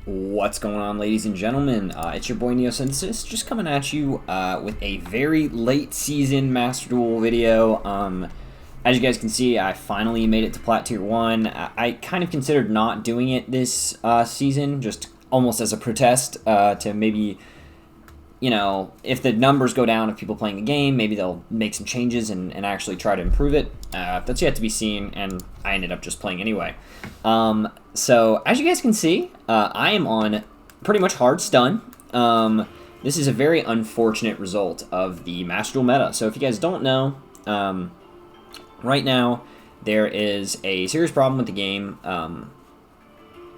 What's going on, ladies and gentlemen? It's your boy Neosynthesis, just coming at you with a very late season Master Duel video. As you guys can see, I finally made it to Plat Tier 1. I kind of considered not doing it this season, just almost as a protest to maybe, you know, if the numbers go down of people playing the game, maybe they'll make some changes and actually try to improve it. That's yet to be seen, and I ended up just playing anyway. So, as you guys can see, I am on pretty much hard stun. This is a very unfortunate result of the Master Duel meta. So, if you guys don't know, right now, there is a serious problem with the game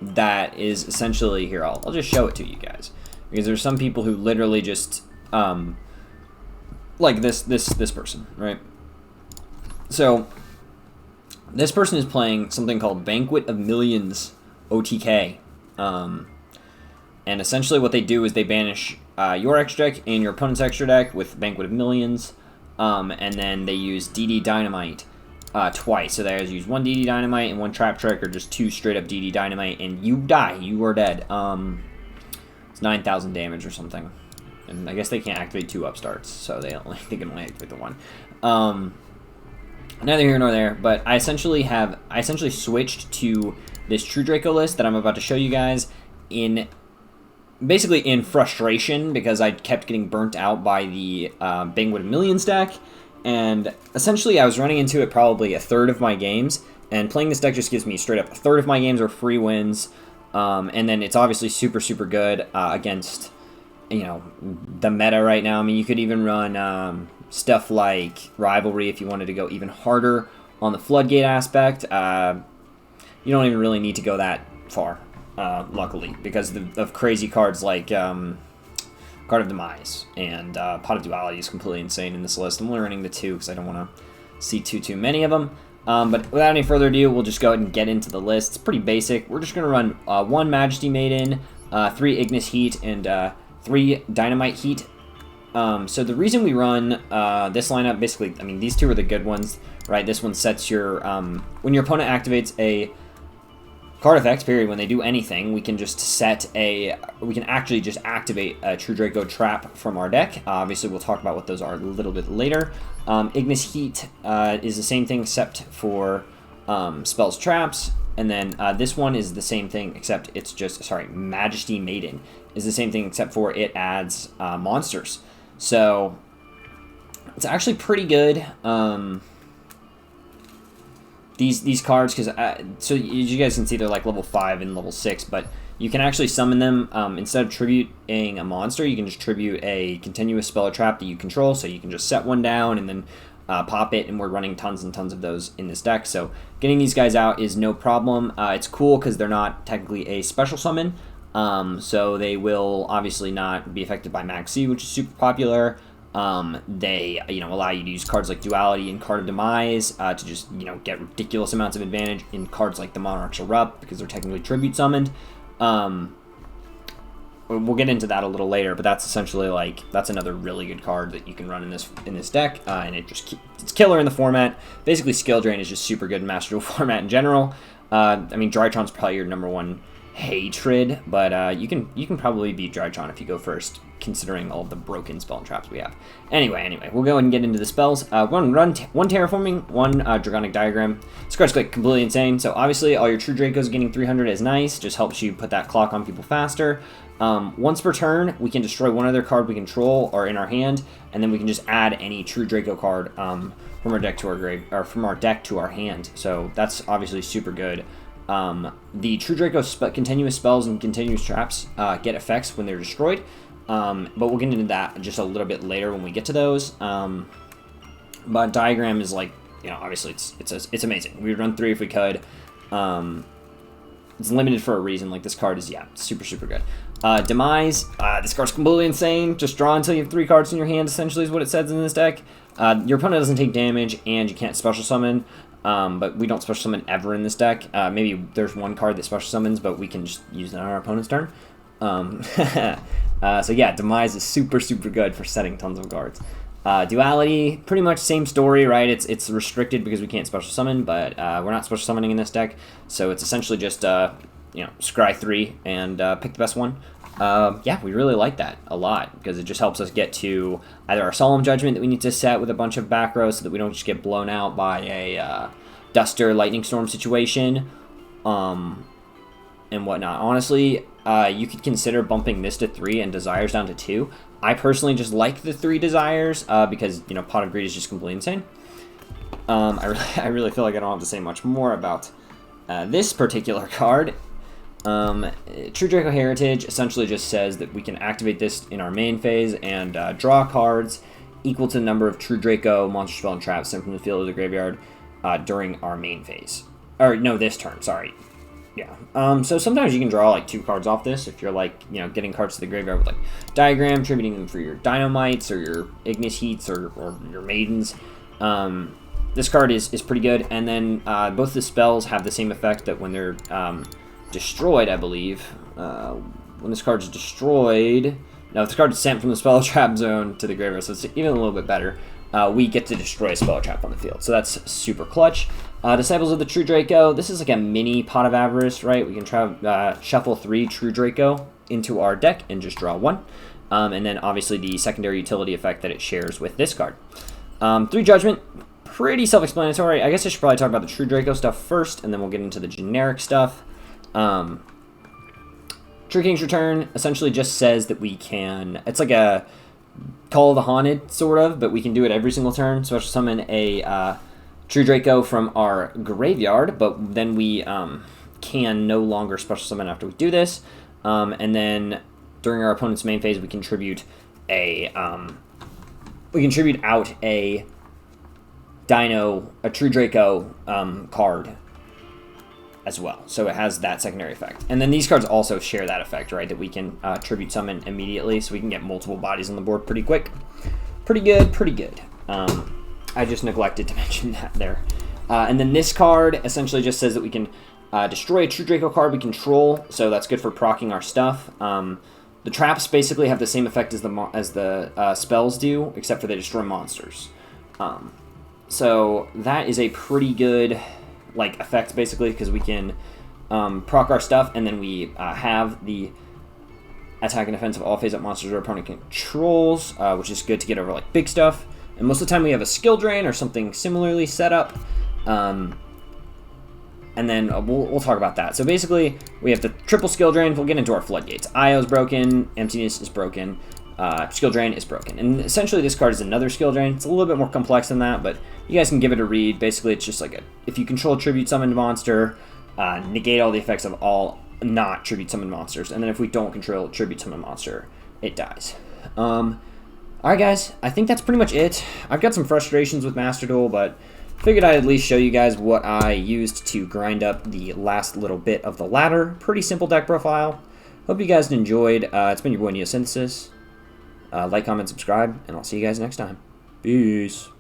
that is essentially, here, I'll just show it to you guys. Because there's some people who literally just, like this person, right? So, this person is playing something called Banquet of Millions OTK. And essentially what they do is they banish your extra deck and your opponent's extra deck with Banquet of Millions. And then they use DD Dynamite twice. So they either use one DD Dynamite and one Trap Trick, or just two straight up DD Dynamite, and you die. You are dead. It's 9,000 damage or something. And I guess they can't activate two upstarts, so they can only activate the one. Neither here nor there, but I essentially switched to this True Draco list that I'm about to show you guys basically in frustration, because I kept getting burnt out by the Banquet of Millions deck, and essentially I was running into it probably a third of my games, and playing this deck just gives me straight up a third of my games are free wins, and then it's obviously super good against, you know, the meta right now. I mean, you could even run stuff like Rivalry if you wanted to go even harder on the Floodgate aspect. You don't even really need to go that far, luckily, because of crazy cards like Card of Demise and Pot of Duality is completely insane in this list. I'm only running the two because I don't want to see too many of them. But without any further ado, we'll just go ahead and get into the list. It's pretty basic. We're just going to run 1 Majesty Maiden, 3 Ignis Heat, and 3 Dynamite Heat. So the reason we run this lineup, basically, I mean, these two are the good ones, right? This one sets your, when your opponent activates a card effect, period, when they do anything, we can just we can actually just activate a True Draco trap from our deck. Obviously, we'll talk about what those are a little bit later. Ignis Heat is the same thing except for spells traps. And then this one is the same thing, except it's just, sorry, Majesty Maiden is the same thing except for it adds monsters. So, it's actually pretty good. These cards, because so you guys can see they're like level 5 and level 6, but you can actually summon them instead of tributing a monster. You can just tribute a continuous spell or trap that you control. So you can just set one down and then pop it, and we're running tons and tons of those in this deck. So getting these guys out is no problem. It's cool because they're not technically a special summon. So they will obviously not be affected by Max C, which is super popular. They, you know, allow you to use cards like Duality and Card of Demise to just, you know, get ridiculous amounts of advantage in cards like the Monarch's Erupt, because they're technically tribute summoned. We'll get into that a little later, but that's essentially like, that's another really good card that you can run in this deck, and it's killer in the format. Basically, Skill Drain is just super good in Master Duel format in general. I mean, Drytron's probably your #1 hatred, but you can probably beat Drytron if you go first, considering all of the broken spell and traps we have. Anyway, we'll go ahead and get into the spells. One Terraforming, 1 Dragonic Diagram. This card's like completely insane. So obviously all your True Dracos getting 300 is nice, just helps you put that clock on people faster. Once per turn, we can destroy one other card we control or in our hand, and then we can just add any True Draco card from our deck to our grave, or from our deck to our hand. So that's obviously super good. The True Draco continuous spells and continuous traps get effects when they're destroyed, but we'll get into that just a little bit later when we get to those. But Diagram is like, you know, obviously it's amazing. We would run 3 if we could. It's limited for a reason. Like, this card is, yeah, super good. Demise, this card's completely insane. Just draw until you have 3 cards in your hand, essentially, is what it says in this deck. Your opponent doesn't take damage, and you can't special summon. But we don't special summon ever in this deck. Maybe there's one card that special summons, but we can just use it on our opponent's turn. So yeah, Demise is super good for setting tons of cards. Duality, pretty much same story, right? It's restricted because we can't special summon, but we're not special summoning in this deck, so it's essentially just scry 3 and pick the best one. Yeah, we really like that a lot because it just helps us get to either our Solemn Judgment that we need to set with a bunch of back rows so that we don't just get blown out by a Duster Lightning Storm situation and whatnot. Honestly, you could consider bumping this to 3 and Desires down to 2. I personally just like the 3 Desires because, Pot of Greed is just completely insane. I really feel like I don't have to say much more about this particular card. True Draco Heritage essentially just says that we can activate this in our main phase and draw cards equal to the number of True Draco monster spell and traps sent from the field or the graveyard during our main phase. Or, no, this turn, sorry. Yeah. So sometimes you can draw, 2 cards off this if you're, getting cards to the graveyard with, Diagram, attributing them for your Dynamites or your Ignis Heats or your Maidens. This card is pretty good, and then both the spells have the same effect that when they're destroyed, I believe. When this card is destroyed... No, if this card is sent from the spell trap zone to the graveyard, so it's even a little bit better. We get to destroy a spell trap on the field, so that's super clutch. Disciples of the True Draco. This is like a mini Pot of Avarice, right? We can try shuffle 3 True Draco into our deck and just draw 1. And then obviously the secondary utility effect that it shares with this card. 3 Judgment. Pretty self-explanatory. I guess I should probably talk about the True Draco stuff first, and then we'll get into the generic stuff. True King's Return essentially just says that we can... It's like a Call of the Haunted, sort of, but we can do it every single turn. Special summon a True Draco from our graveyard, but then we can no longer special summon after we do this. And then during our opponent's main phase, we contribute out a True Draco card as well. So it has that secondary effect. And then these cards also share that effect, right? That we can tribute summon immediately, so we can get multiple bodies on the board pretty quick. Pretty good, pretty good. I just neglected to mention that there. And then this card essentially just says that we can destroy a True Draco card we control, so that's good for proccing our stuff. The traps basically have the same effect as the spells do, except for they destroy monsters. So that is a pretty good effect basically, because we can proc our stuff, and then we have the attack and defense of all phase-up monsters our opponent controls, which is good to get over big stuff. And most of the time we have a skill drain or something similarly set up. And then we'll talk about that. So basically, we have the triple skill drain. We'll get into our floodgates. IO is broken. Emptiness is broken. Skill drain is broken. And essentially, this card is another skill drain. It's a little bit more complex than that, but you guys can give it a read. Basically, it's just if you control tribute summoned monster, negate all the effects of all not tribute summoned monsters. And then if we don't control tribute summoned monster, it dies. Alright guys, I think that's pretty much it. I've got some frustrations with Master Duel, but figured I'd at least show you guys what I used to grind up the last little bit of the ladder. Pretty simple deck profile. Hope you guys enjoyed. It's been your boy Neosynthesis. Like, comment, subscribe, and I'll see you guys next time. Peace.